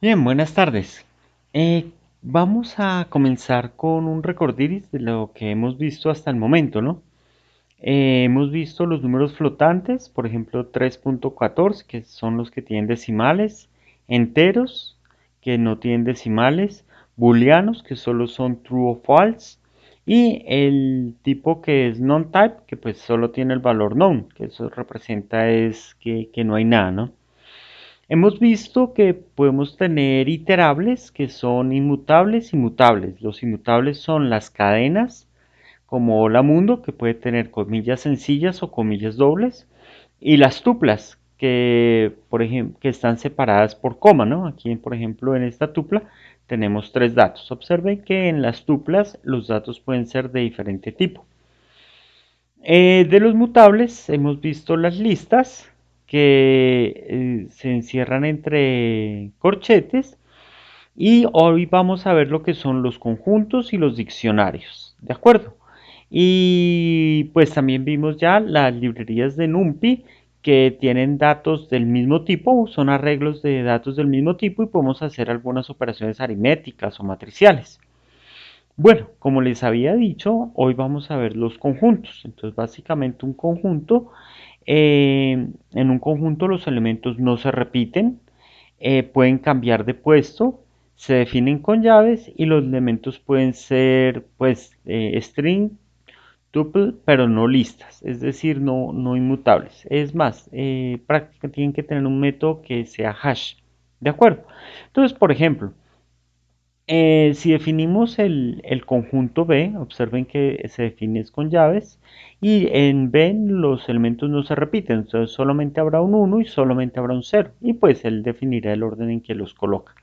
Bien, buenas tardes. Vamos a comenzar con un recordiris de lo que hemos visto hasta el momento, ¿no? Hemos visto los números flotantes, por ejemplo 3.14, que son los que tienen decimales, enteros, que no tienen decimales, booleanos, que solo son true o false, y el tipo que es non-type, que pues solo tiene el valor known, que eso representa es que no hay nada, ¿no? Hemos visto que podemos tener iterables que son inmutables y mutables. Los inmutables son las cadenas, como hola mundo, que puede tener comillas sencillas o comillas dobles, y las tuplas, que, por ejemplo, que están separadas por coma, ¿no? Aquí, por ejemplo, en esta tupla tenemos tres datos. Observen que en las tuplas los datos pueden ser de diferente tipo. De los mutables hemos visto las listas que se encierran entre corchetes y hoy vamos a ver lo que son los conjuntos y los diccionarios, ¿de acuerdo? Y pues también vimos ya las librerías de NumPy que tienen datos del mismo tipo, son arreglos de datos del mismo tipo y podemos hacer algunas operaciones aritméticas o matriciales. Bueno, como les había dicho, hoy vamos a ver los conjuntos. Entonces, básicamente un conjunto, en un conjunto los elementos no se repiten, pueden cambiar de puesto, se definen con llaves y los elementos pueden ser, pues, string, tuple, pero no listas, es decir, no inmutables. Es más, prácticamente tienen que tener un método que sea hash, ¿de acuerdo? Entonces, por ejemplo, si definimos el conjunto B, observen que se define con llaves y en B los elementos no se repiten, entonces solamente habrá un 1 y solamente habrá un 0 y pues él definirá el orden en que los coloca.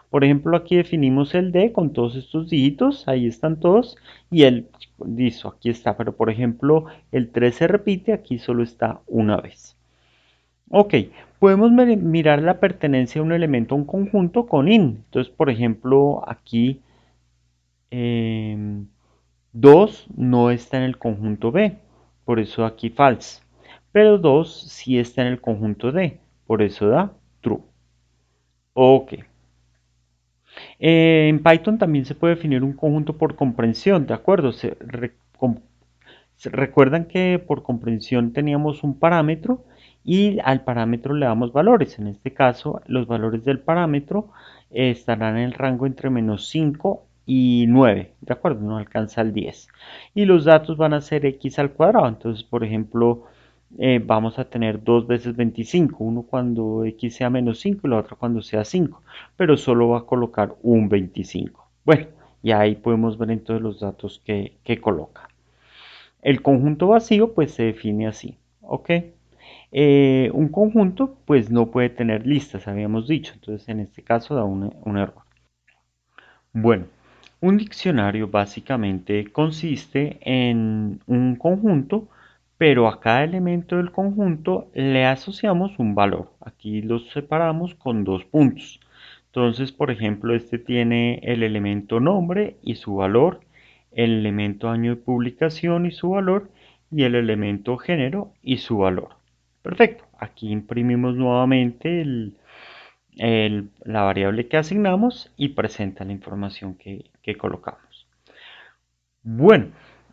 Por ejemplo, aquí definimos el D con todos estos dígitos, ahí están todos y el, listo, aquí está, pero por ejemplo el 3 se repite, aquí solo está una vez. Ok, podemos mirar la pertenencia de un elemento a un conjunto con in. Entonces, por ejemplo, aquí 2 no está en el conjunto B, por eso aquí false. Pero 2 sí está en el conjunto D, por eso da true. Ok. En Python también se puede definir un conjunto por comprensión, ¿de acuerdo? Recuerdan que por comprensión teníamos un parámetro y al parámetro le damos valores. En este caso, los valores del parámetro estarán en el rango entre -5 y 9, ¿de acuerdo? No alcanza el 10. Y los datos van a ser x al cuadrado. Entonces, por ejemplo, vamos a tener 2 veces 25, uno cuando x sea -5 y la otra cuando sea 5, pero solo va a colocar un 25. Bueno, y ahí podemos ver entonces los datos que coloca. El conjunto vacío pues se define así, ¿ok? Un conjunto pues no puede tener listas, habíamos dicho, entonces en este caso da un error. Bueno, un diccionario básicamente consiste en un conjunto, pero a cada elemento del conjunto le asociamos un valor. Aquí los separamos con dos puntos. Entonces, por ejemplo, este tiene el elemento nombre y su valor, el elemento año de publicación y su valor, y el elemento género y su valor. Perfecto. Aquí imprimimos nuevamente la variable que asignamos y presenta la información que colocamos. Bueno,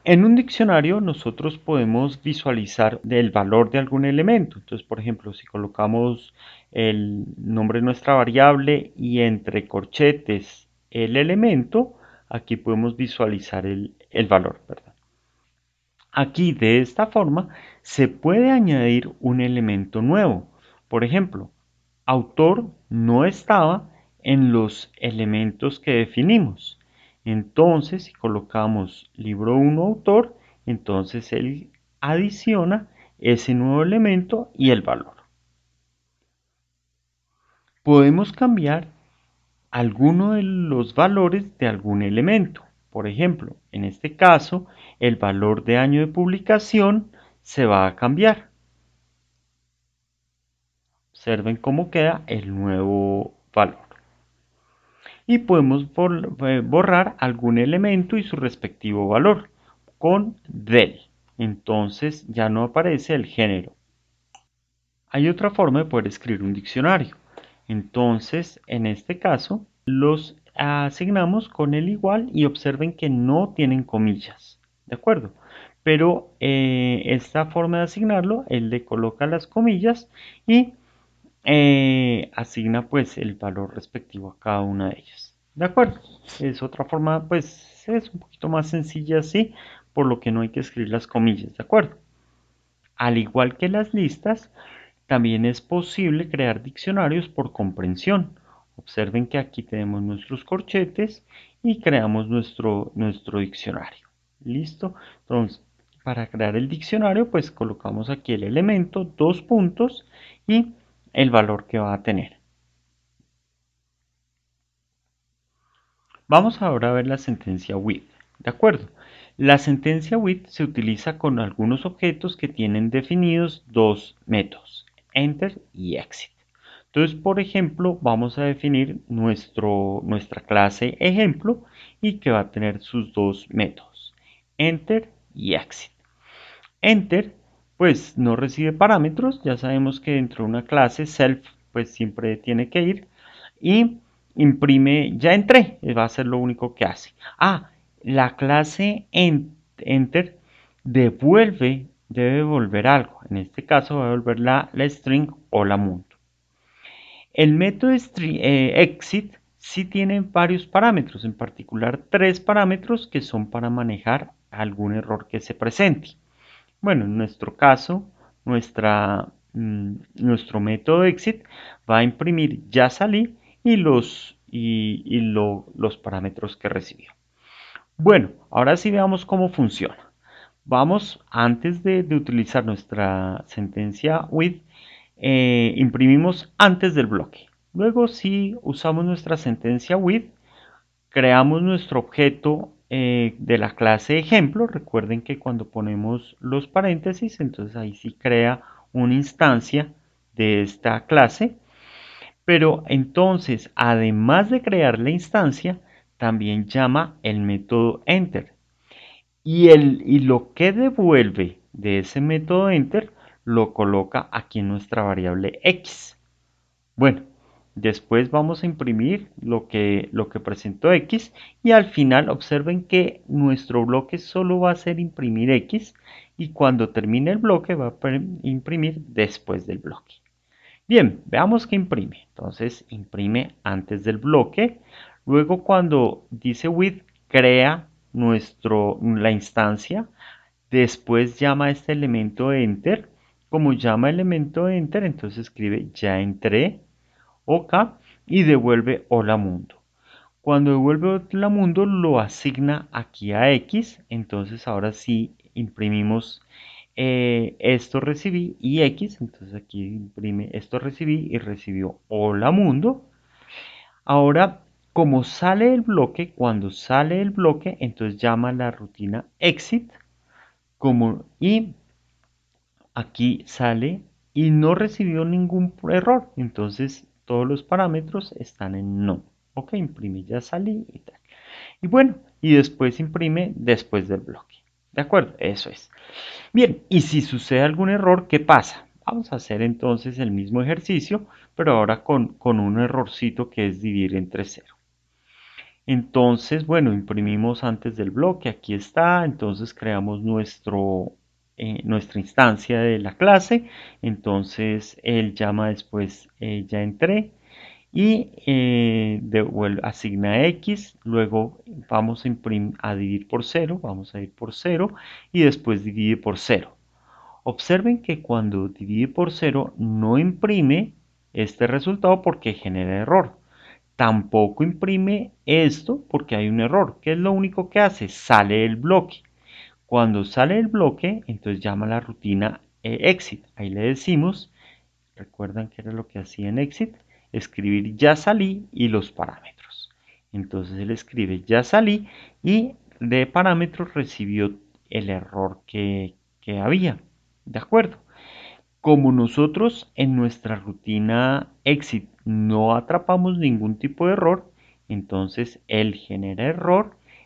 en un diccionario nosotros podemos visualizar el valor de algún elemento. Entonces, por ejemplo, si colocamos el nombre de nuestra variable y entre corchetes el elemento, aquí podemos visualizar el valor, ¿verdad? Aquí de esta forma se puede añadir un elemento nuevo. Por ejemplo, autor no estaba en los elementos que definimos. Entonces, si colocamos libro 1 autor, entonces él adiciona ese nuevo elemento y el valor. Podemos cambiar alguno de los valores de algún elemento. Por ejemplo, en este caso, el valor de año de publicación se va a cambiar. Observen cómo queda el nuevo valor. Y podemos borrar algún elemento y su respectivo valor con del. Entonces ya no aparece el género. Hay otra forma de poder escribir un diccionario. Entonces, en este caso, los asignamos con el igual y observen que no tienen comillas, ¿de acuerdo? Pero esta forma de asignarlo, él le coloca las comillas y asigna pues el valor respectivo a cada una de ellas. ¿De acuerdo? Es otra forma, pues es un poquito más sencilla así, por lo que no hay que escribir las comillas, ¿de acuerdo? Al igual que las listas, también es posible crear diccionarios por comprensión. Observen que aquí tenemos nuestros corchetes y creamos nuestro diccionario. ¿Listo? Entonces, para crear el diccionario, pues colocamos aquí el elemento, dos puntos y el valor que va a tener. Vamos ahora a ver la sentencia with. ¿De acuerdo? La sentencia with se utiliza con algunos objetos que tienen definidos dos métodos, enter y exit. Entonces, por ejemplo, vamos a definir nuestra clase ejemplo y que va a tener sus dos métodos, enter y exit. Enter, pues no recibe parámetros, ya sabemos que dentro de una clase self, pues siempre tiene que ir y imprime, ya entré, va a ser lo único que hace. La clase enter debe devolver algo, en este caso va a devolver la string o la mundo. El método exit sí tiene varios parámetros, en particular tres parámetros que son para manejar algún error que se presente. Bueno, en nuestro caso, nuestro método exit va a imprimir ya salí y los parámetros que recibió. Bueno, ahora sí veamos cómo funciona. Vamos, antes de utilizar nuestra sentencia with, imprimimos antes del bloque. Luego, si usamos nuestra sentencia with, creamos nuestro objeto de la clase ejemplo. Recuerden que cuando ponemos los paréntesis, entonces ahí sí crea una instancia de esta clase. Pero entonces, además de crear la instancia, también llama el método enter. Y lo que devuelve de ese método enter lo coloca aquí en nuestra variable x. Bueno, después vamos a imprimir lo que presentó X y al final observen que nuestro bloque solo va a ser imprimir X y cuando termine el bloque va a imprimir después del bloque. Bien, veamos que imprime. Entonces imprime antes del bloque. Luego cuando dice with crea la instancia. Después llama a este elemento enter. Como llama elemento enter, entonces escribe ya entré OK y devuelve hola mundo. Cuando devuelve hola mundo lo asigna aquí a X, entonces ahora sí imprimimos esto recibí y X, entonces aquí imprime esto recibí y recibió hola mundo. Ahora, como sale el bloque, cuando sale el bloque, entonces llama la rutina exit y aquí sale y no recibió ningún error. Entonces todos los parámetros están en no. Ok, imprime ya salí y tal. Y bueno, y después imprime después del bloque. ¿De acuerdo? Eso es. Bien, y si sucede algún error, ¿qué pasa? Vamos a hacer entonces el mismo ejercicio, pero ahora con un errorcito que es dividir entre cero. Entonces, bueno, imprimimos antes del bloque, aquí está, entonces creamos nuestra instancia de la clase, entonces él llama después ya entré y asigna X, luego vamos a dividir por cero, vamos a ir por cero y después divide por cero. Observen que cuando divide por cero no imprime este resultado porque genera error. Tampoco imprime esto porque hay un error. ¿Qué es lo único que hace? Sale el bloque. Cuando sale el bloque, entonces llama la rutina exit. Ahí le decimos, recuerdan que era lo que hacía en exit, escribir ya salí y los parámetros. Entonces él escribe ya salí y de parámetros recibió el error que había. ¿De acuerdo? Como nosotros en nuestra rutina exit no atrapamos ningún tipo de error, entonces él genera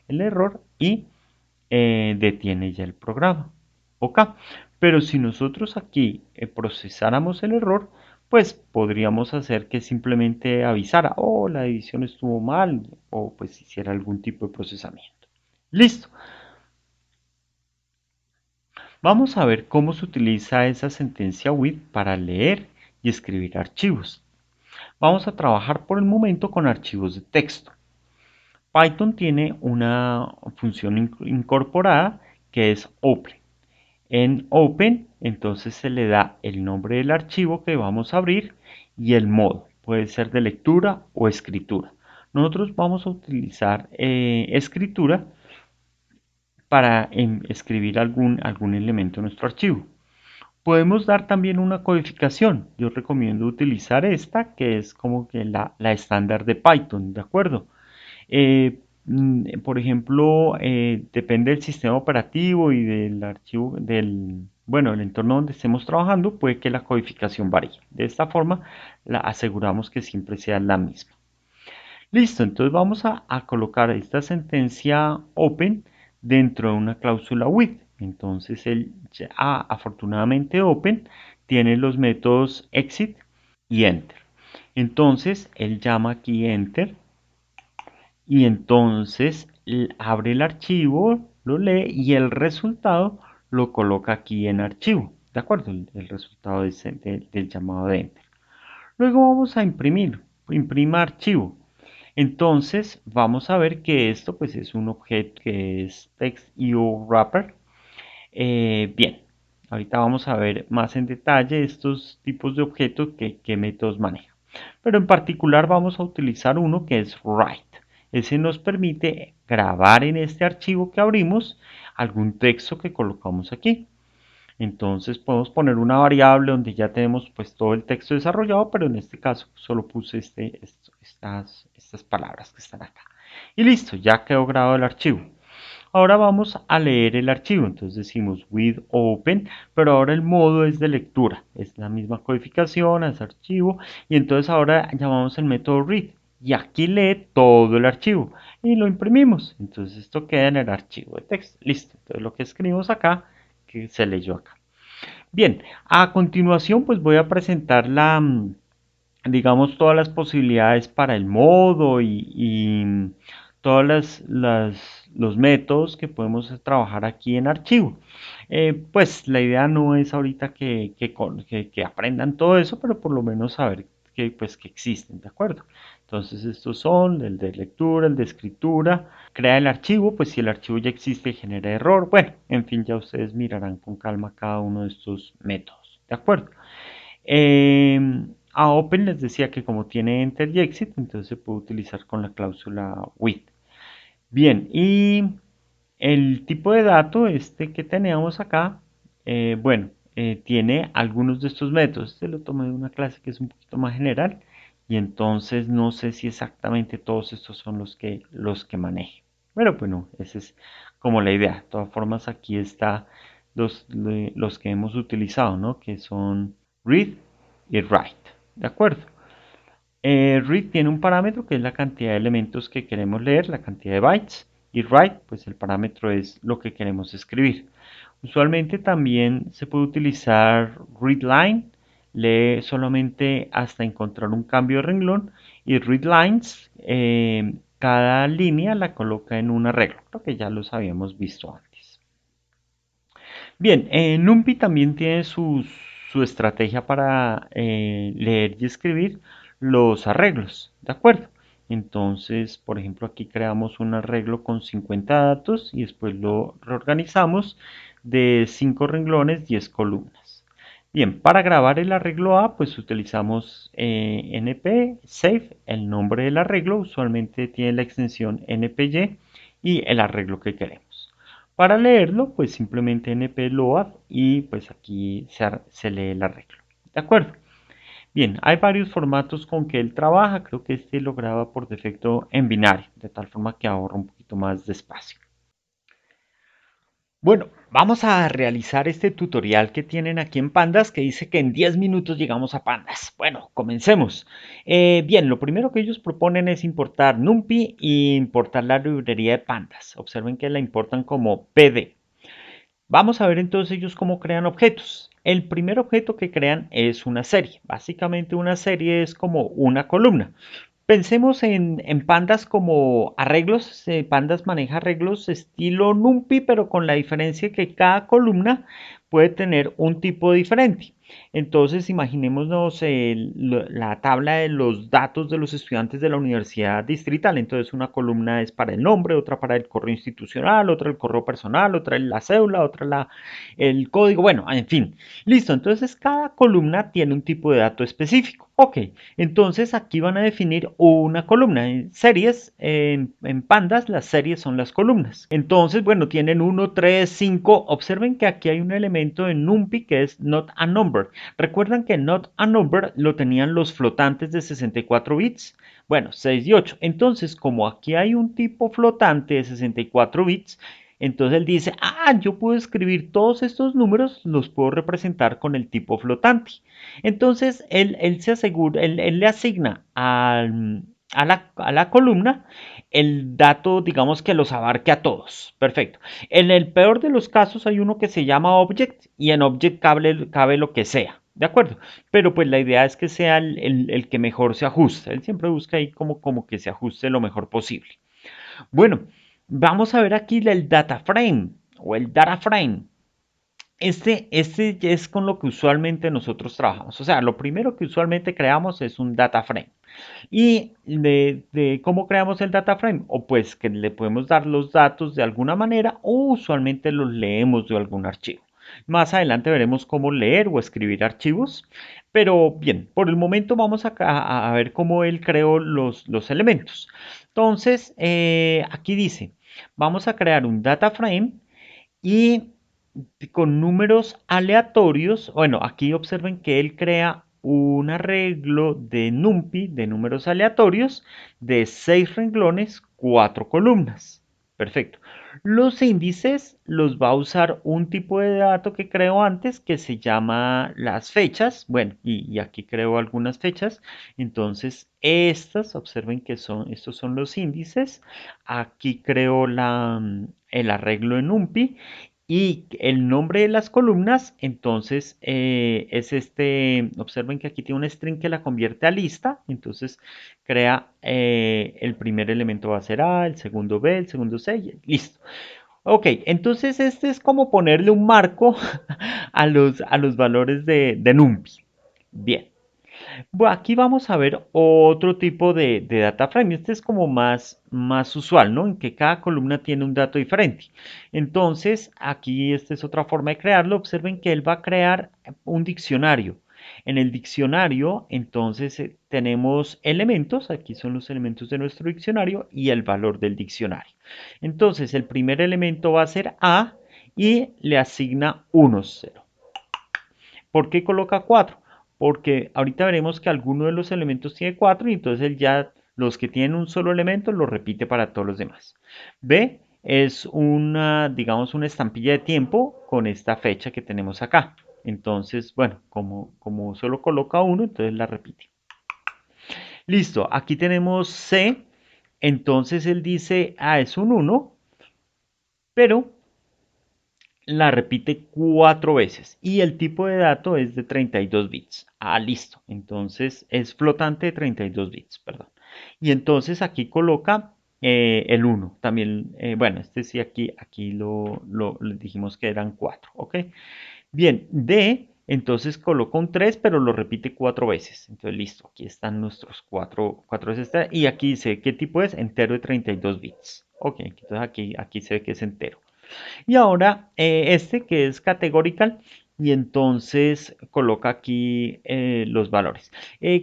el error y detiene ya el programa. ¿Ok? Pero si nosotros aquí procesáramos el error, pues podríamos hacer que simplemente avisara, oh, la edición estuvo mal, o pues hiciera algún tipo de procesamiento. Listo. Vamos a ver cómo se utiliza esa sentencia with para leer y escribir archivos. Vamos a trabajar por el momento con archivos de texto. Python tiene una función incorporada que es open. En open, entonces se le da el nombre del archivo que vamos a abrir y el modo. Puede ser de lectura o escritura. Nosotros vamos a utilizar escritura para escribir algún elemento en nuestro archivo. Podemos dar también una codificación. Yo recomiendo utilizar esta, que es como que la estándar de Python, ¿de acuerdo? Por ejemplo, depende del sistema operativo y del archivo, bueno, el entorno donde estemos trabajando, puede que la codificación varíe. De esta forma, la aseguramos que siempre sea la misma. Listo, entonces vamos a colocar esta sentencia open dentro de una cláusula with. Entonces, afortunadamente open tiene los métodos exit y enter. Entonces, él llama aquí enter y entonces abre el archivo, lo lee y el resultado lo coloca aquí en archivo. ¿De acuerdo? El resultado del llamado de enter. Luego vamos a imprimir, imprima archivo. Entonces vamos a ver que esto pues es un objeto que es TextIO Wrapper. Bien, ahorita vamos a ver más en detalle estos tipos de objetos que métodos manejan. Pero en particular vamos a utilizar uno que es write. Ese nos permite grabar en este archivo que abrimos algún texto que colocamos aquí. Entonces podemos poner una variable donde ya tenemos pues todo el texto desarrollado, pero en este caso solo puse estas palabras que están acá. Y listo, ya quedó grabado el archivo. Ahora vamos a leer el archivo, entonces decimos with open, pero ahora el modo es de lectura, es la misma codificación, es archivo, y entonces ahora llamamos el método read, y aquí lee todo el archivo, y lo imprimimos, entonces esto queda en el archivo de texto, listo, entonces lo que escribimos acá, que se leyó acá. Bien, a continuación pues voy a presentar digamos, todas las posibilidades para el modo y todos los métodos que podemos trabajar aquí en archivo. Pues la idea no es ahorita que aprendan todo eso, pero por lo menos saber pues, que existen, ¿de acuerdo? Entonces estos son el de lectura, el de escritura, crea el archivo, pues si el archivo ya existe genera error, bueno, en fin, ya ustedes mirarán con calma cada uno de estos métodos, ¿de acuerdo? Eh, a Open les decía que como tiene enter y exit, entonces se puede utilizar con la cláusula with. Bien, y el tipo de dato este que teníamos acá, bueno, tiene algunos de estos métodos. Este lo tomé de una clase que es un poquito más general y entonces no sé si exactamente todos estos son los que maneje. Pero bueno, esa es como la idea. De todas formas, aquí está los que hemos utilizado, ¿no? Que son read y write. ¿De acuerdo? Read tiene un parámetro que es la cantidad de elementos que queremos leer, la cantidad de bytes, y write, pues el parámetro es lo que queremos escribir. Usualmente también se puede utilizar readline, lee solamente hasta encontrar un cambio de renglón, y readlines, cada línea la coloca en un arreglo, creo que ya los habíamos visto antes. Bien, NumPy también tiene su estrategia para leer y escribir los arreglos, ¿de acuerdo? Entonces, por ejemplo, aquí creamos un arreglo con 50 datos y después lo reorganizamos de 5 renglones, 10 columnas. Bien, para grabar el arreglo A, pues utilizamos np save, el nombre del arreglo, usualmente tiene la extensión npy y el arreglo que queremos. Para leerlo, pues simplemente npload y pues aquí se lee el arreglo. ¿De acuerdo? Bien, hay varios formatos con que él trabaja. Creo que este lo graba por defecto en binario, de tal forma que ahorra un poquito más de espacio. Bueno, vamos a realizar este tutorial que tienen aquí en Pandas que dice que en 10 minutos llegamos a Pandas. Bueno, comencemos. Bien, lo primero que ellos proponen es importar NumPy e importar la librería de Pandas. Observen que la importan como PD. Vamos a ver entonces ellos cómo crean objetos. El primer objeto que crean es una serie. Básicamente una serie es como una columna. Pensemos en pandas como arreglos. Pandas maneja arreglos estilo NumPy, pero con la diferencia que cada columna puede tener un tipo diferente. Entonces, imaginémonos la tabla de los datos de los estudiantes de la universidad distrital. Entonces, una columna es para el nombre, otra para el correo institucional, otra el correo personal, otra la cédula, otra el código. Bueno, en fin. Listo. Entonces, cada columna tiene un tipo de dato específico. Ok. Entonces aquí van a definir una columna. En series, en pandas, las series son las columnas. Entonces, bueno, tienen 1, 3, 5. Observen que aquí hay un elemento en NumPy que es not a number. Recuerdan que not a number lo tenían los flotantes de 64 bits. Bueno, 6 y 8. Entonces, como aquí hay un tipo flotante de 64 bits, entonces él dice, yo puedo escribir todos estos números, los puedo representar con el tipo flotante. Entonces, él se asegura, él le asigna a la columna el dato, digamos que los abarque a todos. Perfecto. En el peor de los casos hay uno que se llama object y en object cabe lo que sea. ¿De acuerdo? Pero pues la idea es que sea el que mejor se ajuste. Él siempre busca ahí como que se ajuste lo mejor posible. Bueno, vamos a ver aquí el data frame o el data frame. Este es con lo que usualmente nosotros trabajamos. O sea, lo primero que usualmente creamos es un data frame. ¿Y de cómo creamos el data frame? O pues que le podemos dar los datos de alguna manera o usualmente los leemos de algún archivo. Más adelante veremos cómo leer o escribir archivos. Pero bien, por el momento vamos a ver cómo él creó los elementos. Entonces, aquí dice, vamos a crear un data frame y con números aleatorios. Bueno, aquí observen que él crea un arreglo de NumPy de números aleatorios de 6 renglones, 4 columnas. Perfecto. Los índices los va a usar un tipo de dato que creo antes que se llama las fechas. Bueno, y aquí creo algunas fechas. Entonces, observen que estos son los índices. Aquí creo el arreglo en NumPy y el nombre de las columnas, entonces es observen que aquí tiene un string que la convierte a lista, entonces crea el primer elemento va a ser A, el segundo B, el segundo C, listo. Ok, entonces este es como ponerle un marco a los valores de NumPy. Bien. Bueno, aquí vamos a ver otro tipo de data frame. Este es como más usual, ¿no? En que cada columna tiene un dato diferente. Entonces, aquí esta es otra forma de crearlo. Observen que él va a crear un diccionario. En el diccionario, entonces, tenemos elementos. Aquí son los elementos de nuestro diccionario y el valor del diccionario. Entonces, el primer elemento va a ser A y le asigna 1, 0. ¿Por qué coloca 4? Porque ahorita veremos que alguno de los elementos tiene 4 y entonces él ya los que tienen un solo elemento lo repite para todos los demás. B es digamos, una estampilla de tiempo con esta fecha que tenemos acá. Entonces, bueno, como solo coloca uno, entonces la repite. Listo, aquí tenemos C. Entonces él dice, es un 1, pero la repite 4 veces y el tipo de dato es de 32 bits. Listo. Entonces es flotante de 32 bits, perdón. Y entonces aquí coloca el 1. También, bueno, este sí aquí le dijimos que eran 4, ¿ok? Bien, D, entonces coloca un 3, pero lo repite 4 veces. Entonces, listo, aquí están nuestros 4 veces. Y aquí dice, ¿qué tipo es? Entero de 32 bits. Ok, entonces aquí se ve que es entero. Y ahora este que es categorical y entonces coloca aquí los valores.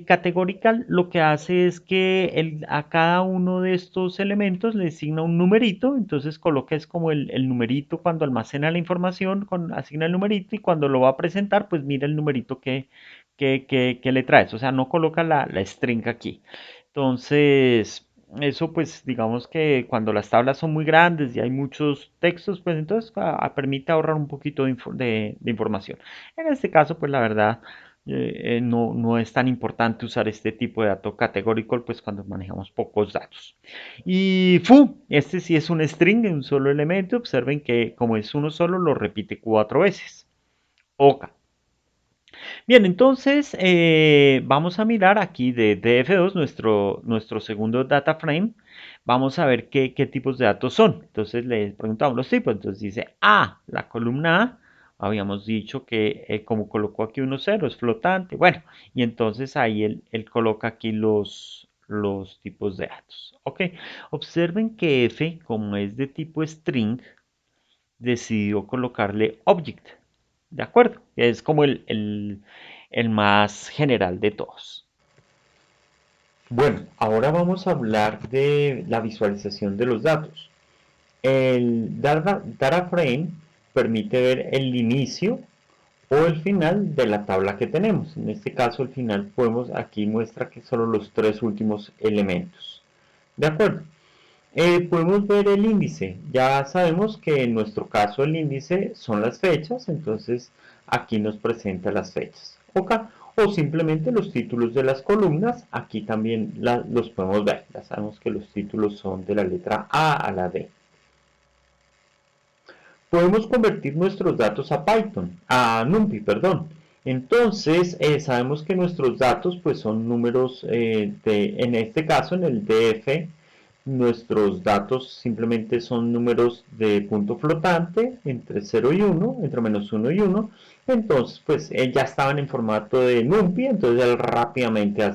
Categorical lo que hace es que a cada uno de estos elementos le asigna un numerito, entonces coloca es como el numerito cuando almacena la información, asigna el numerito y cuando lo va a presentar pues mira el numerito que le traes, o sea no coloca la string aquí. Entonces, eso pues digamos que cuando las tablas son muy grandes y hay muchos textos, pues entonces permite ahorrar un poquito de información. En este caso, pues la verdad, no es tan importante usar este tipo de dato categórico, pues cuando manejamos pocos datos. Y este sí es un string de un solo elemento. Observen que como es uno solo, lo repite 4 veces. OK. Bien, entonces vamos a mirar aquí de DF2, nuestro segundo data frame. Vamos a ver qué tipos de datos son. Entonces le preguntamos los tipos. Entonces dice la columna A. Habíamos dicho que como colocó aquí uno cero es flotante. Bueno, y entonces ahí él coloca aquí los tipos de datos. Ok, observen que F, como es de tipo string, decidió colocarle object. ¿De acuerdo? Es como el más general de todos. Bueno, ahora vamos a hablar de la visualización de los datos. El data frame permite ver el inicio o el final de la tabla que tenemos. En este caso, el final aquí muestra que solo los tres últimos elementos. ¿De acuerdo? Podemos ver el índice. Ya sabemos que en nuestro caso el índice son las fechas, entonces aquí nos presenta las fechas. ¿Ok? O simplemente los títulos de las columnas, aquí también los podemos ver. Ya sabemos que los títulos son de la letra A a la D. Podemos convertir nuestros datos a Python, a NumPy, perdón. Entonces, sabemos que nuestros datos pues son números, en este caso en el DF, nuestros datos simplemente son números de punto flotante entre 0 y 1, entre menos 1 y 1. Entonces, pues ya estaban en formato de NumPy, entonces él rápidamente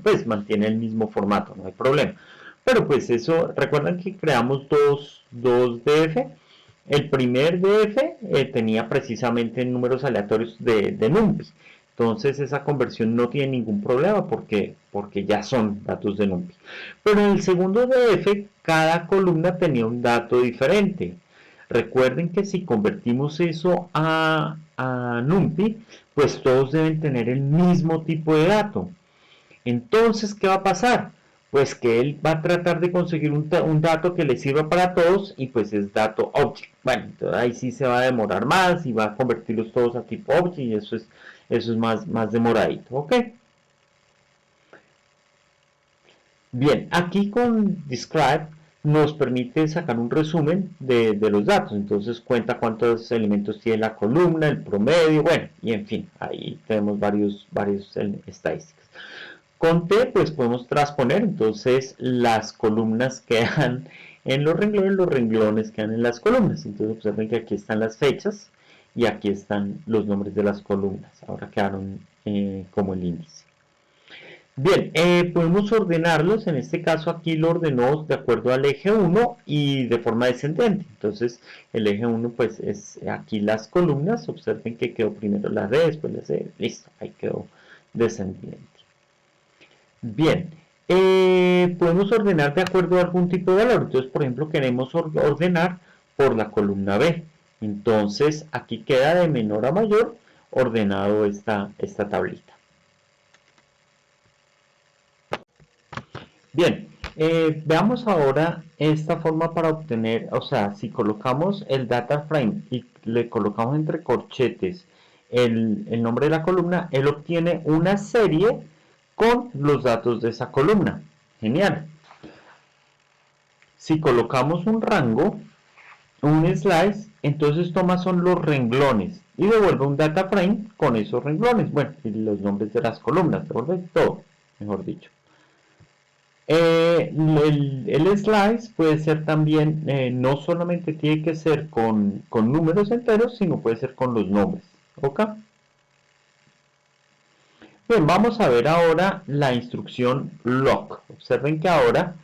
pues mantiene el mismo formato, no hay problema. Pero pues eso, recuerdan que creamos dos DF. El primer DF tenía precisamente números aleatorios de NumPy. Entonces esa conversión no tiene ningún problema porque ya son datos de NumPy. Pero en el segundo DF cada columna tenía un dato diferente. Recuerden que si convertimos eso a NumPy, pues todos deben tener el mismo tipo de dato. Entonces, ¿qué va a pasar? Pues que él va a tratar de conseguir un dato que le sirva para todos y pues es dato object. Bueno, entonces ahí sí se va a demorar más y va a convertirlos todos a tipo object y eso es más demoradito, ¿ok? Bien, aquí con describe nos permite sacar un resumen de los datos. Entonces cuenta cuántos elementos tiene la columna, el promedio, bueno, y en fin, ahí tenemos varios estadísticas. Con T pues podemos transponer, entonces las columnas quedan en los renglones quedan en las columnas. Entonces observen que aquí están las fechas y aquí están los nombres de las columnas. Ahora quedaron como el índice. Bien, podemos ordenarlos, en este caso aquí lo ordenó de acuerdo al eje 1 y de forma descendente. Entonces el eje 1 pues es aquí las columnas, observen que quedó primero la D, después la C, listo, ahí quedó descendiente. Bien, podemos ordenar de acuerdo a algún tipo de valor. Entonces, por ejemplo, queremos ordenar por la columna B. Entonces, aquí queda de menor a mayor ordenado esta tablita. Bien, veamos ahora esta forma para obtener, o sea, si colocamos el data frame y le colocamos entre corchetes el nombre de la columna, él obtiene una serie con los datos de esa columna. Genial. Si colocamos un rango, un slice, entonces toma son los renglones y devuelve un data frame con esos renglones. Bueno, y los nombres de las columnas, devuelve todo, mejor dicho. El slice puede ser también, no solamente tiene que ser con números enteros, sino puede ser con los nombres. ¿Ok? Bien, vamos a ver ahora la instrucción lock. Observen que ahora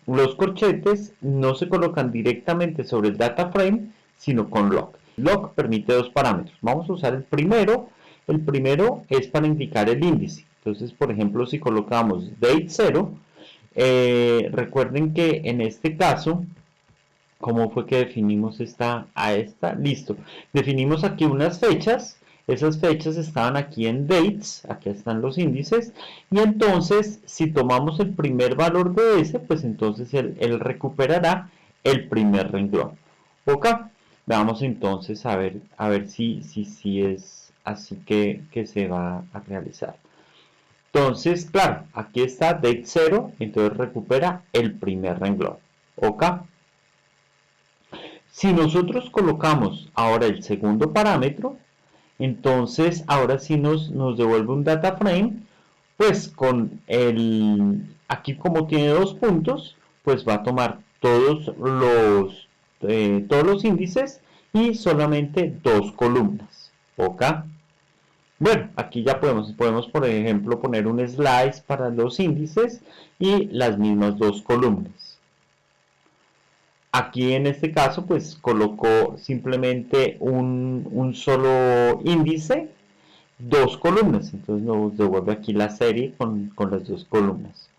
los corchetes no se colocan directamente sobre el data frame, sino con lock. Lock permite dos parámetros. Vamos a usar el primero. El primero es para indicar el índice. Entonces, por ejemplo, si colocamos date 0, recuerden que en este caso, ¿cómo fue que definimos esta? Listo. Definimos aquí unas fechas. Esas fechas estaban aquí en dates, aquí están los índices, y entonces si tomamos el primer valor de ese, pues entonces él recuperará el primer renglón. ¿Ok? Vamos entonces a ver si es así que se va a realizar. Entonces, claro, aquí está date 0, entonces recupera el primer renglón. ¿Ok? Si nosotros colocamos ahora el segundo parámetro, Entonces, ahora sí nos devuelve un data frame, pues aquí como tiene dos puntos, pues va a tomar todos los índices y solamente dos columnas, ¿ok? Bueno, aquí ya podemos por ejemplo poner un slice para los índices y las mismas dos columnas. Aquí en este caso pues colocó simplemente un solo índice, dos columnas, entonces nos devuelve aquí la serie con las dos columnas.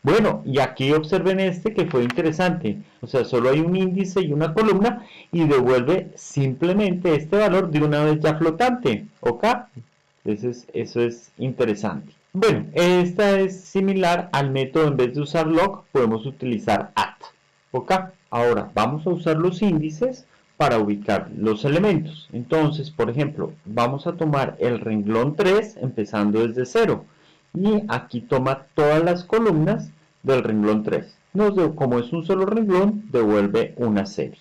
Bueno, y aquí observen este que fue interesante, o sea, solo hay un índice y una columna y devuelve simplemente este valor de una vez ya flotante, ¿ok? Eso es interesante. Bueno, esta es similar al método, en vez de usar log, podemos utilizar at. ¿Ok? Ahora vamos a usar los índices para ubicar los elementos. Entonces, por ejemplo, vamos a tomar el renglón 3 empezando desde 0. Y aquí toma todas las columnas del renglón 3. Como es un solo renglón, devuelve una serie.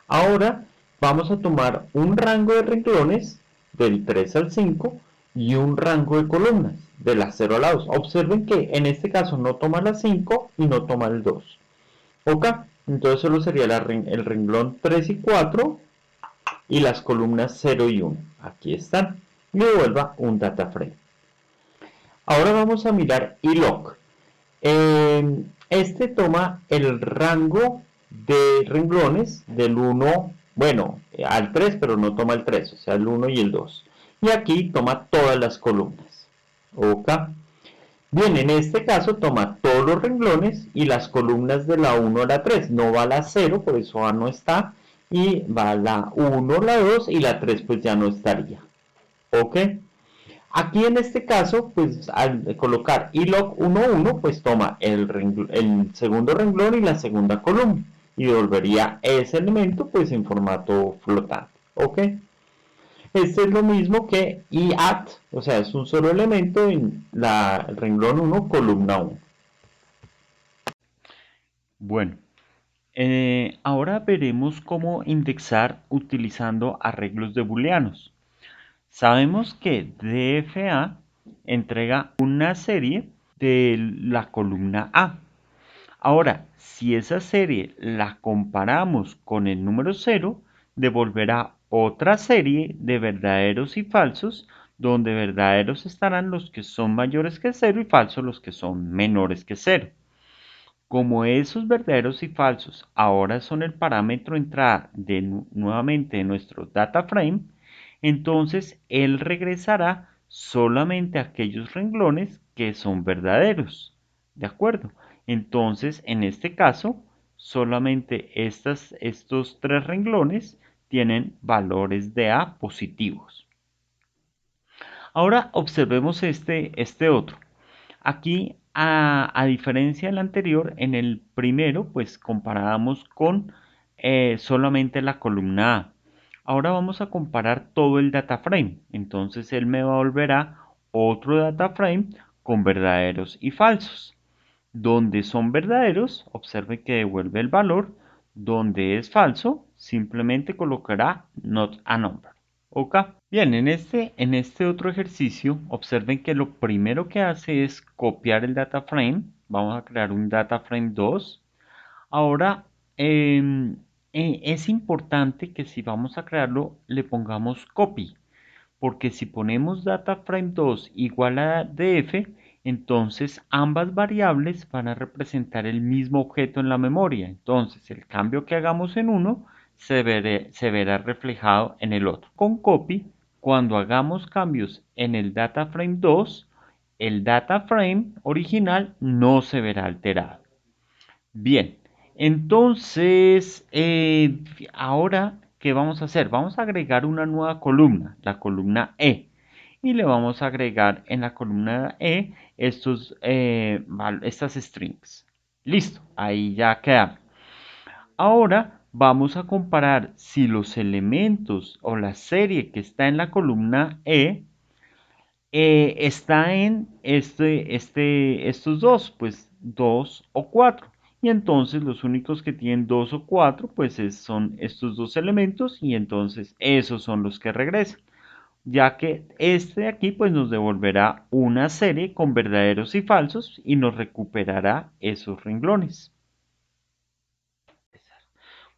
Ahora vamos a tomar un rango de renglones del 3 al 5 y un rango de columnas de la 0 a la 2. Observen que en este caso no toma la 5 y no toma el 2. ¿Ok? Entonces solo sería el renglón 3 y 4 y las columnas 0 y 1. Aquí están. Y devuelva un data frame. Ahora vamos a mirar iLog. Este toma el rango de renglones del 1, bueno, al 3, pero no toma el 3, o sea, el 1 y el 2. Y aquí toma todas las columnas. ¿Ok? Bien, en este caso toma todos los renglones y las columnas de la 1 a la 3. No va a la 0, por eso A no está. Y va a la 1, la 2 y la 3 pues ya no estaría. ¿Ok? Aquí en este caso, pues al colocar ilog 11, pues toma el segundo renglón y la segunda columna y devolvería ese elemento pues en formato flotante. ¿Ok? Este es lo mismo que iat, o sea, es un solo elemento en el renglón 1, columna 1. Bueno, ahora veremos cómo indexar utilizando arreglos de booleanos. Sabemos que DFA entrega una serie de la columna A. Ahora, si esa serie la comparamos con el número 0, devolverá otra serie de verdaderos y falsos, donde verdaderos estarán los que son mayores que 0 y falsos los que son menores que 0. Como esos verdaderos y falsos ahora son el parámetro entrada nuevamente de nuestro data frame, entonces él regresará solamente aquellos renglones que son verdaderos. ¿De acuerdo? Entonces, en este caso, solamente estos tres renglones tienen valores de A positivos. Ahora observemos este otro. Aquí, a diferencia del anterior, en el primero, pues comparábamos con solamente la columna A. Ahora vamos a comparar todo el data frame. Entonces él me devolverá otro data frame con verdaderos y falsos. Donde son verdaderos, observe que devuelve el valor. Donde es falso, simplemente colocará not a number. ¿Ok? Bien, en este otro ejercicio, observen que lo primero que hace es copiar el data frame. Vamos a crear un data frame 2. Ahora, es importante que si vamos a crearlo, le pongamos copy, porque si ponemos data frame 2 igual a df, entonces ambas variables van a representar el mismo objeto en la memoria. Entonces el cambio que hagamos en uno se verá reflejado en el otro. Con copy, cuando hagamos cambios en el data frame 2, el data frame original no se verá alterado. Bien, entonces, ahora, ¿qué vamos a hacer? Vamos a agregar una nueva columna, la columna E. Y le vamos a agregar en la columna E estas strings. Listo, ahí ya quedamos. Ahora vamos a comparar si los elementos o la serie que está en la columna E está en estos dos, pues 2 o 4. Y entonces los únicos que tienen 2 o 4, pues son estos dos elementos y entonces esos son los que regresan. ya que este de aquí pues nos devolverá una serie con verdaderos y falsos y nos recuperará esos renglones.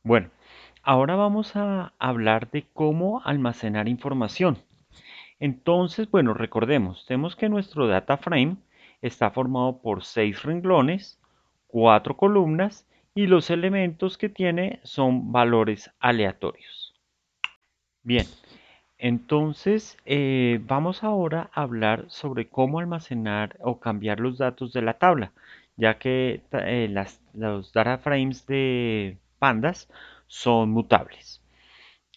Bueno, ahora vamos a hablar de cómo almacenar información. Entonces, bueno, recordemos, tenemos que nuestro data frame está formado por 6 renglones, 4 columnas y los elementos que tiene son valores aleatorios. Bien, entonces vamos ahora a hablar sobre cómo almacenar o cambiar los datos de la tabla, ya que los data frames de pandas son mutables.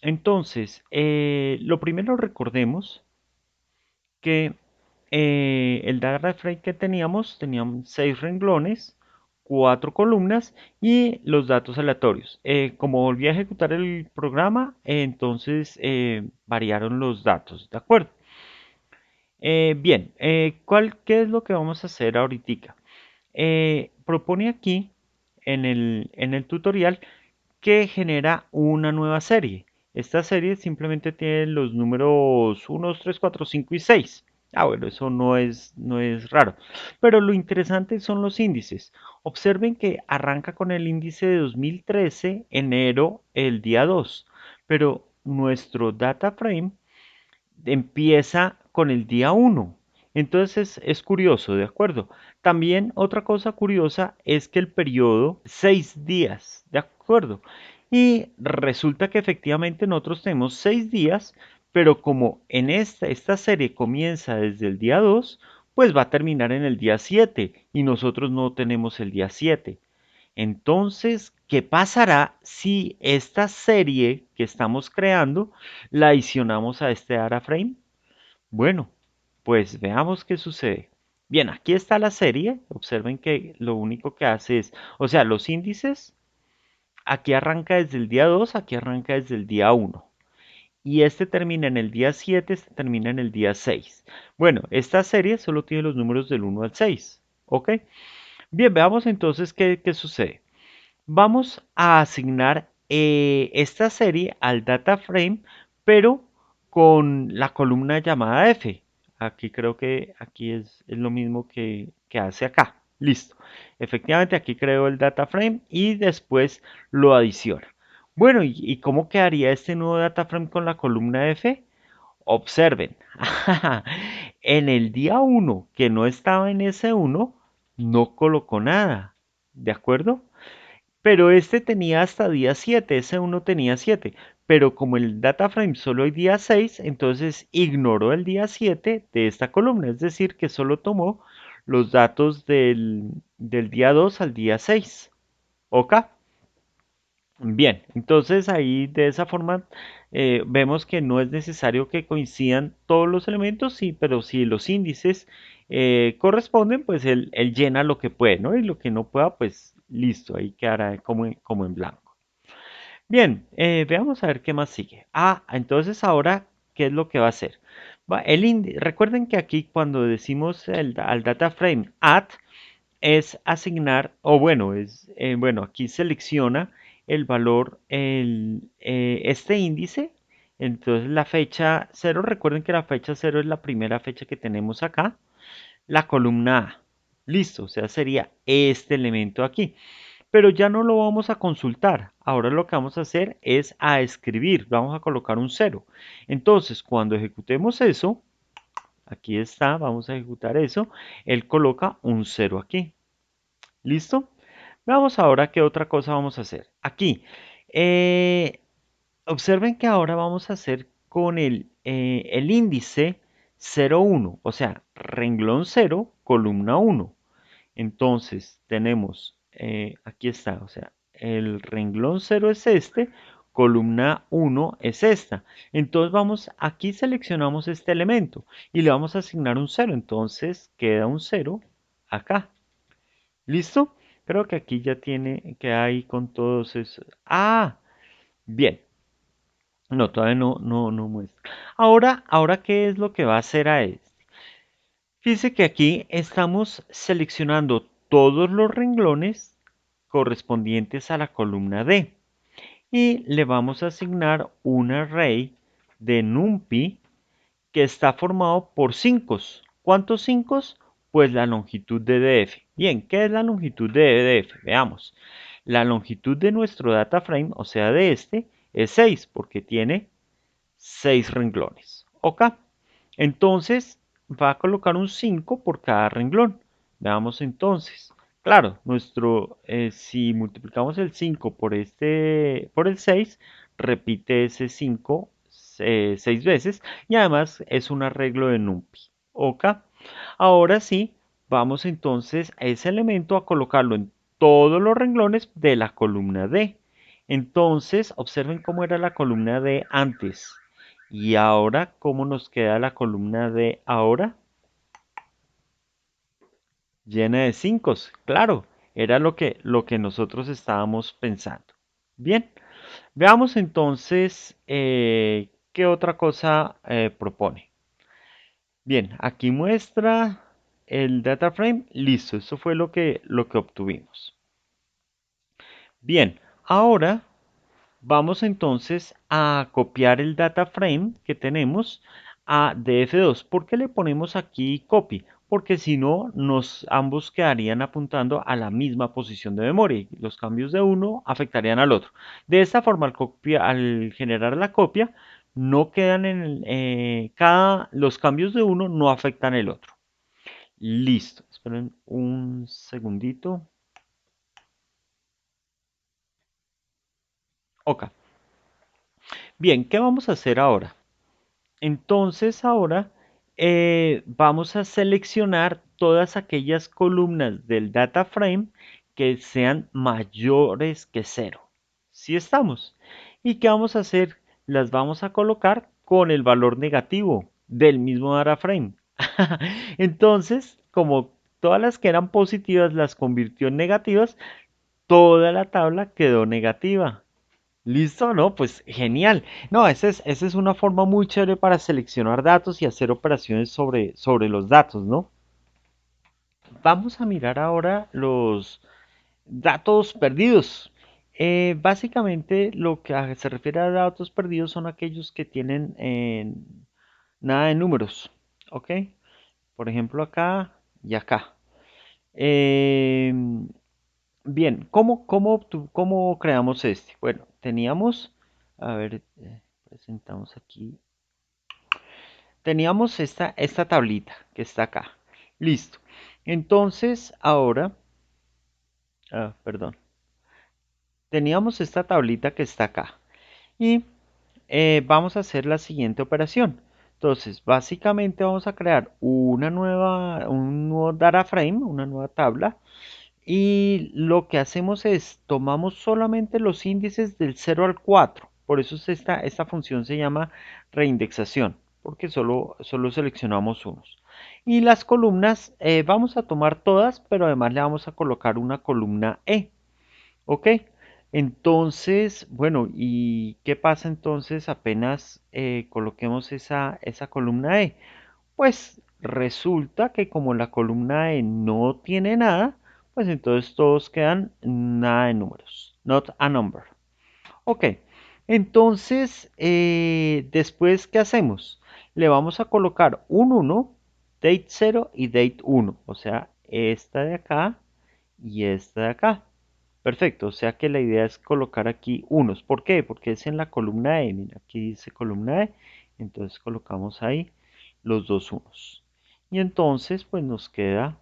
Entonces, lo primero recordemos que el data frame que teníamos 6 renglones, 4 columnas y los datos aleatorios. Como volví a ejecutar el programa, entonces variaron los datos, ¿de acuerdo? Bien, ¿qué es lo que vamos a hacer ahorita? Propone aquí en el tutorial que genera una nueva serie. Esta serie simplemente tiene los números 1, 2, 3, 4, 5 y 6. Ah, bueno, eso no es raro. Pero lo interesante son los índices. Observen que arranca con el índice de 2013, enero, el día 2. Pero nuestro data frame empieza con el día 1. Entonces es curioso, ¿de acuerdo? También otra cosa curiosa es que el periodo, 6 días, ¿de acuerdo? Y resulta que efectivamente nosotros tenemos 6 días, pero como en esta serie comienza desde el día 2, pues va a terminar en el día 7 y nosotros no tenemos el día 7. Entonces, ¿qué pasará si esta serie que estamos creando la adicionamos a este data frame? Bueno, pues veamos qué sucede. Bien, aquí está la serie. Observen que lo único que hace es, o sea, los índices, aquí arranca desde el día 2, aquí arranca desde el día 1. Y este termina en el día 7, este termina en el día 6. Bueno, esta serie solo tiene los números del 1 al 6. ¿Ok? Bien, veamos entonces qué sucede. Vamos a asignar esta serie al data frame, pero con la columna llamada F. Aquí creo que aquí es lo mismo que hace acá. Listo. Efectivamente, aquí creo el data frame y después lo adiciona. Bueno, ¿y cómo quedaría este nuevo data frame con la columna F? Observen. En el día 1 que no estaba en ese 1 no colocó nada. ¿De acuerdo? Pero este tenía hasta día 7, ese uno tenía 7. Pero como el data frame solo hay día 6, entonces ignoró el día 7 de esta columna. Es decir, que solo tomó los datos del día 2 al día 6. ¿Ok? Bien, entonces ahí de esa forma vemos que no es necesario que coincidan todos los elementos, sí, pero si los índices corresponden, pues él llena lo que puede, ¿no? Y lo que no pueda, pues listo, ahí quedará como en blanco. Bien, veamos a ver qué más sigue. Ah, entonces ahora, ¿qué es lo que va a hacer? Recuerden que aquí cuando decimos al data frame add, es asignar, o bueno, bueno, aquí selecciona el valor, este índice, entonces la fecha 0, recuerden que la fecha 0 es la primera fecha que tenemos acá, la columna A, listo, o sea, sería este elemento aquí, pero ya no lo vamos a consultar, ahora lo que vamos a hacer es a escribir, vamos a colocar un 0, entonces cuando ejecutemos eso, aquí está, vamos a ejecutar eso, él coloca un 0 aquí. ¿Listo? Veamos ahora qué otra cosa vamos a hacer. Aquí, eh, observen que ahora vamos a hacer con el índice 0,1, o sea, renglón 0, columna 1. Entonces, tenemos, aquí está, o sea, el renglón 0 es este, columna 1 es esta. Entonces, aquí seleccionamos este elemento y le vamos a asignar un 0. Entonces, queda un 0 acá. ¿Listo? Creo que aquí ya tiene que hay con todos esos. Ah, bien. No, todavía no muestra. Ahora, ¿qué es lo que va a hacer a este? Fíjese que aquí estamos seleccionando todos los renglones correspondientes a la columna D y le vamos a asignar un array de NumPy que está formado por 5. ¿Cuántos 5? Pues la longitud de DF. Bien, ¿qué es la longitud de DF? Veamos. La longitud de nuestro data frame, o sea, de este, es 6 porque tiene 6 renglones. ¿Ok? Entonces, va a colocar un 5 por cada renglón. Veamos entonces. Claro, si multiplicamos el 5 por el 6, repite ese 5 6 veces y además es un arreglo de NumPy. ¿Ok? Ahora sí, vamos entonces a ese elemento a colocarlo en todos los renglones de la columna D. Entonces, observen cómo era la columna D antes. Y ahora, ¿cómo nos queda la columna D ahora? Llena de 5. Claro, era lo que nosotros estábamos pensando. Bien, veamos entonces qué otra cosa propone. Bien, aquí muestra el data frame. Listo, eso fue lo que obtuvimos. Bien, ahora vamos entonces a copiar el data frame que tenemos a DF2. ¿Por qué le ponemos aquí copy? Porque si no, ambos quedarían apuntando a la misma posición de memoria y los cambios de uno afectarían al otro. De esta forma, al generar la copia, no quedan los cambios de uno no afectan el otro. Listo. Esperen un segundito. Ok. Bien, ¿qué vamos a hacer ahora? Entonces ahora vamos a seleccionar todas aquellas columnas del data frame que sean mayores que 0. ¿Sí estamos? ¿Y qué vamos a hacer? Las vamos a colocar con el valor negativo del mismo data frame. Entonces, como todas las que eran positivas las convirtió en negativas, toda la tabla quedó negativa. ¿Listo? No, pues genial. No, esa es una forma muy chévere para seleccionar datos y hacer operaciones sobre los datos, ¿no? Vamos a mirar ahora los datos perdidos. Básicamente lo que se refiere a datos perdidos son aquellos que tienen nada de números, ¿ok? Por ejemplo, acá y acá. Eh, Bien, ¿cómo creamos este? Bueno, teníamos, a ver, presentamos aquí, teníamos esta tablita que está acá. Listo. Entonces, ahora, perdón, teníamos esta tablita que está acá. Y vamos a hacer la siguiente operación. Entonces, básicamente vamos a crear un nuevo data frame, una nueva tabla. Y lo que hacemos es, tomamos solamente los índices del 0 al 4. Por eso esta función se llama reindexación, porque solo seleccionamos unos. Y las columnas vamos a tomar todas, pero además le vamos a colocar una columna E. ¿Ok? Entonces, bueno, ¿y qué pasa entonces apenas coloquemos esa columna E? Pues resulta que como la columna E no tiene nada, pues entonces todos quedan nada de números. Not a number. Ok, entonces después, ¿qué hacemos? Le vamos a colocar un 1, date 0 y date 1. O sea, esta de acá y esta de acá. Perfecto, o sea que la idea es colocar aquí unos. ¿Por qué? Porque es en la columna E. Mira, aquí dice columna E. Entonces colocamos ahí los dos unos. Y entonces pues nos queda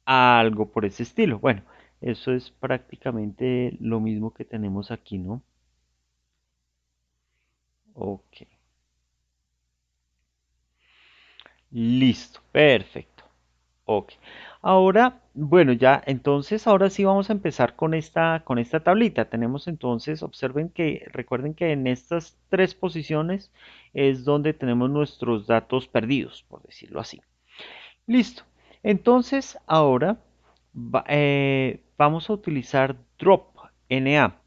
algo por ese estilo. Bueno, eso es prácticamente lo mismo que tenemos aquí, ¿no? Ok, listo, perfecto. Ok. Ahora, bueno, ya, entonces ahora sí vamos a empezar con esta tablita. Tenemos entonces, observen que, recuerden que en estas tres posiciones es donde tenemos nuestros datos perdidos, por decirlo así. Listo. Entonces, ahora vamos a utilizar drop NA.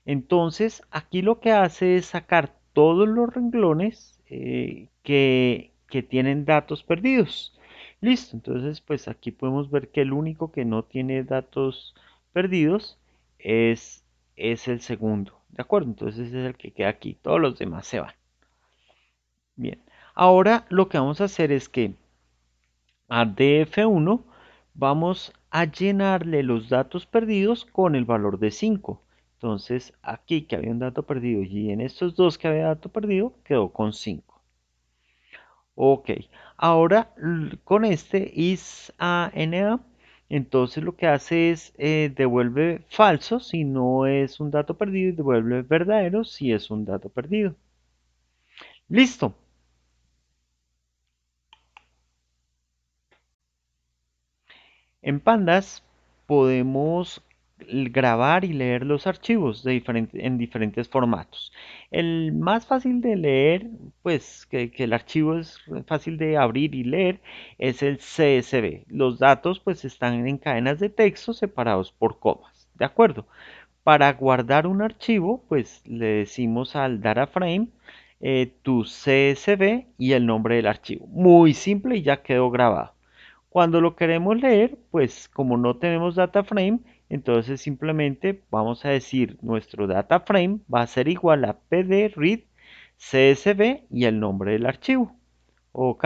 Entonces, aquí lo que hace es sacar todos los renglones que tienen datos perdidos. Listo, entonces pues aquí podemos ver que el único que no tiene datos perdidos es, es el segundo. ¿De acuerdo? Entonces es el que queda aquí. Todos los demás se van. Bien. Ahora lo que vamos a hacer es que a df1 vamos a llenarle los datos perdidos con el valor de 5. Entonces aquí que había un dato perdido y en estos dos que había dato perdido quedó con 5. Ok, ahora con este is a na, entonces lo que hace es devuelve falso si no es un dato perdido y devuelve verdadero si es un dato perdido. Listo. En Pandas podemos grabar y leer los archivos en diferentes formatos. El más fácil de leer, pues que el archivo es fácil de abrir y leer, es el CSV. Los datos pues están en cadenas de texto separados por comas. ¿De acuerdo? Para guardar un archivo, pues le decimos al data frame tu CSV y el nombre del archivo. Muy simple y ya quedó grabado. Cuando lo queremos leer, pues como no tenemos data frame, entonces simplemente vamos a decir nuestro data frame va a ser igual a pdread csv y el nombre del archivo. Ok.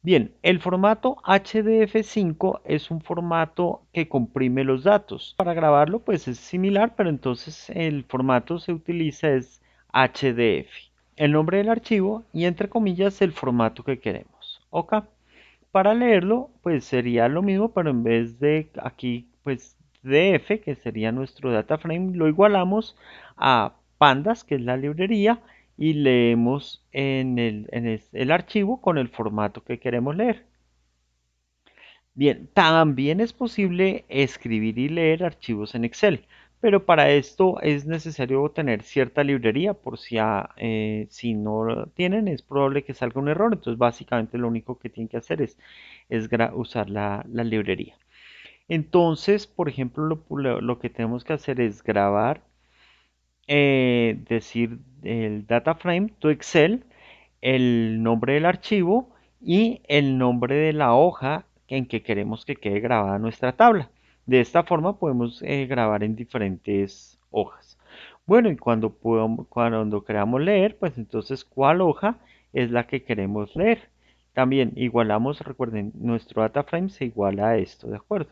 Bien, el formato HDF5 es un formato que comprime los datos. Para grabarlo, pues es similar, pero entonces el formato se utiliza es HDF. El nombre del archivo y entre comillas el formato que queremos. Ok. Para leerlo, pues sería lo mismo, pero en vez de aquí, pues DF, que sería nuestro data frame, lo igualamos a pandas, que es la librería, y leemos el archivo con el formato que queremos leer. Bien, también es posible escribir y leer archivos en Excel, pero para esto es necesario tener cierta librería, por si no lo tienen es probable que salga un error, entonces básicamente lo único que tienen que hacer es usar la librería. Entonces, por ejemplo, lo que tenemos que hacer es grabar, decir el data frame to Excel, el nombre del archivo y el nombre de la hoja en que queremos que quede grabada nuestra tabla. De esta forma podemos grabar en diferentes hojas. Bueno, y cuando queramos leer, pues entonces cuál hoja es la que queremos leer. También igualamos, recuerden, nuestro data frame se iguala a esto, ¿de acuerdo?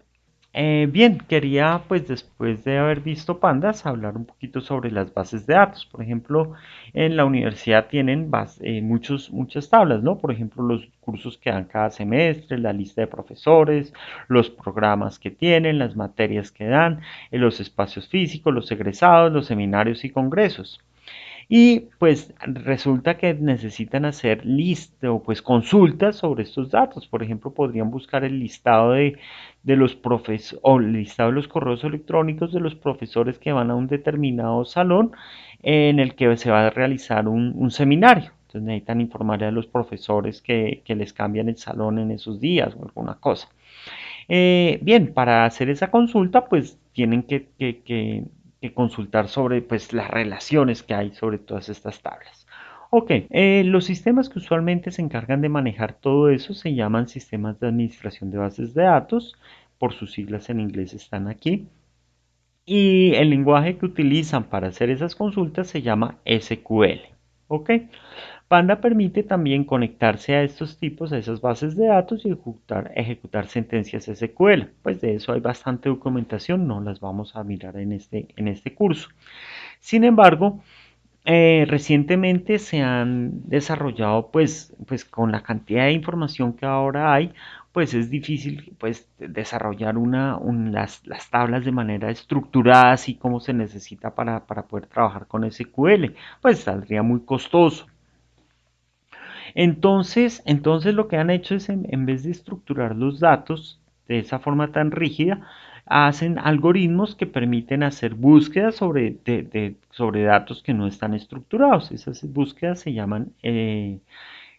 Bien, quería pues después de haber visto pandas hablar un poquito sobre las bases de datos. Por ejemplo, en la universidad tienen muchas tablas, ¿no? Por ejemplo, los cursos que dan cada semestre, la lista de profesores, los programas que tienen, las materias que dan, los espacios físicos, los egresados, los seminarios y congresos. Y pues resulta que necesitan hacer lista o pues consultas sobre estos datos. Por ejemplo, podrían buscar el listado de los profesores o el listado de los correos electrónicos de los profesores que van a un determinado salón en el que se va a realizar un seminario. Entonces necesitan informarle a los profesores que les cambian el salón en esos días o alguna cosa. Bien, para hacer esa consulta, pues tienen que consultar sobre pues, las relaciones que hay sobre todas estas tablas. Ok, los sistemas que usualmente se encargan de manejar todo eso se llaman sistemas de administración de bases de datos, por sus siglas en inglés están aquí. Y el lenguaje que utilizan para hacer esas consultas se llama SQL. ¿Ok? Panda permite también conectarse a estos tipos, a esas bases de datos y ejecutar sentencias SQL. Pues de eso hay bastante documentación, no las vamos a mirar en este curso. Sin embargo, recientemente se han desarrollado, pues con la cantidad de información que ahora hay, pues es difícil pues, desarrollar las tablas de manera estructurada, así como se necesita para poder trabajar con SQL. Pues saldría muy costoso. Entonces lo que han hecho es, en vez de estructurar los datos de esa forma tan rígida, hacen algoritmos que permiten hacer búsquedas sobre datos que no están estructurados. Esas búsquedas se llaman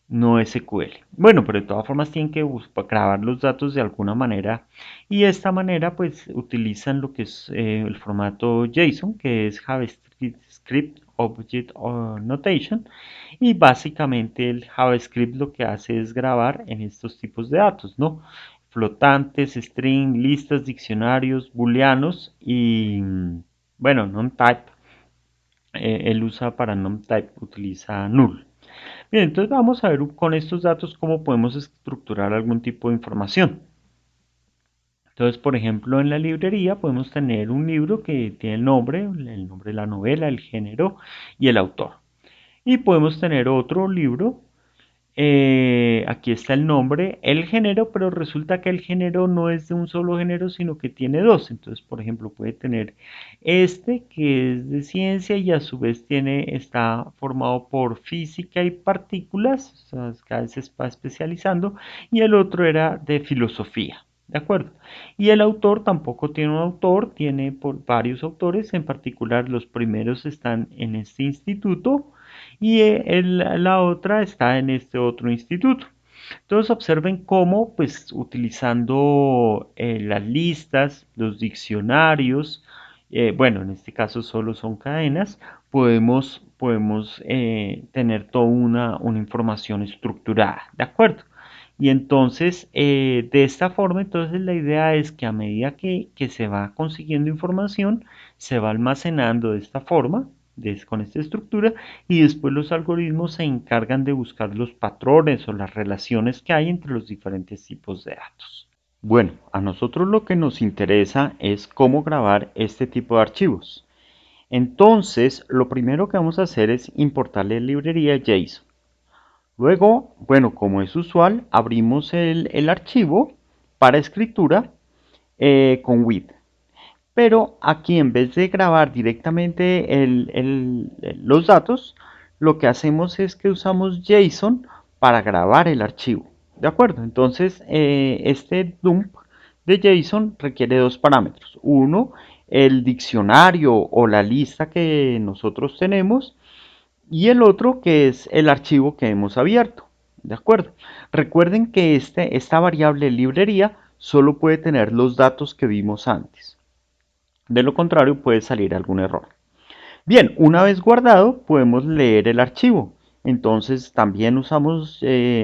no SQL. Bueno, pero de todas formas tienen que grabar los datos de alguna manera y de esta manera pues utilizan lo que es el formato JSON, que es JavaScript Object Notation, y básicamente el JavaScript lo que hace es grabar en estos tipos de datos, ¿no? Flotantes, string, listas, diccionarios, booleanos y, bueno, non-type. Él usa para non-type, utiliza null. Bien, entonces vamos a ver con estos datos cómo podemos estructurar algún tipo de información. Entonces, por ejemplo, en la librería podemos tener un libro que tiene el nombre de la novela, el género y el autor. Y podemos tener otro libro, aquí está el nombre, el género, pero resulta que el género no es de un solo género, sino que tiene dos. Entonces, por ejemplo, puede tener este que es de ciencia y a su vez está formado por física y partículas, o sea, cada vez se va especializando, y el otro era de filosofía. ¿De acuerdo? Y el autor tampoco tiene un autor, tiene por varios autores, en particular los primeros están en este instituto y la otra está en este otro instituto. Entonces observen cómo, pues utilizando las listas, los diccionarios, bueno, en este caso solo son cadenas, podemos tener toda una información estructurada, ¿de acuerdo? Y entonces, de esta forma, entonces la idea es que a medida que se va consiguiendo información, se va almacenando de esta forma, con esta estructura, y después los algoritmos se encargan de buscar los patrones o las relaciones que hay entre los diferentes tipos de datos. Bueno, a nosotros lo que nos interesa es cómo grabar este tipo de archivos. Entonces, lo primero que vamos a hacer es importarle la librería JSON. Luego, bueno, como es usual, abrimos el archivo para escritura con WID. Pero aquí en vez de grabar directamente los datos, lo que hacemos es que usamos JSON para grabar el archivo. ¿De acuerdo? Entonces, este dump de JSON requiere dos parámetros. Uno, el diccionario o la lista que nosotros tenemos y el otro que es el archivo que hemos abierto. ¿De acuerdo? Recuerden que esta variable librería solo puede tener los datos que vimos antes. De lo contrario puede salir algún error. Bien, una vez guardado podemos leer el archivo. Entonces también usamos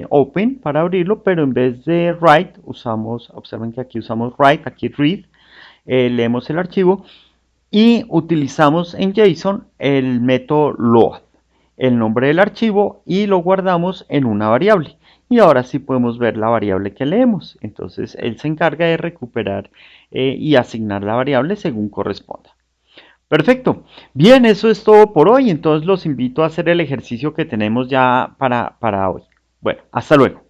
open para abrirlo, pero en vez de write observen que aquí usamos write, aquí read, leemos el archivo y utilizamos en JSON el método load, el nombre del archivo y lo guardamos en una variable. Y ahora sí podemos ver la variable que leemos. Entonces él se encarga de recuperar y asignar la variable según corresponda. Perfecto. Bien, eso es todo por hoy. Entonces los invito a hacer el ejercicio que tenemos ya para hoy. Bueno, hasta luego.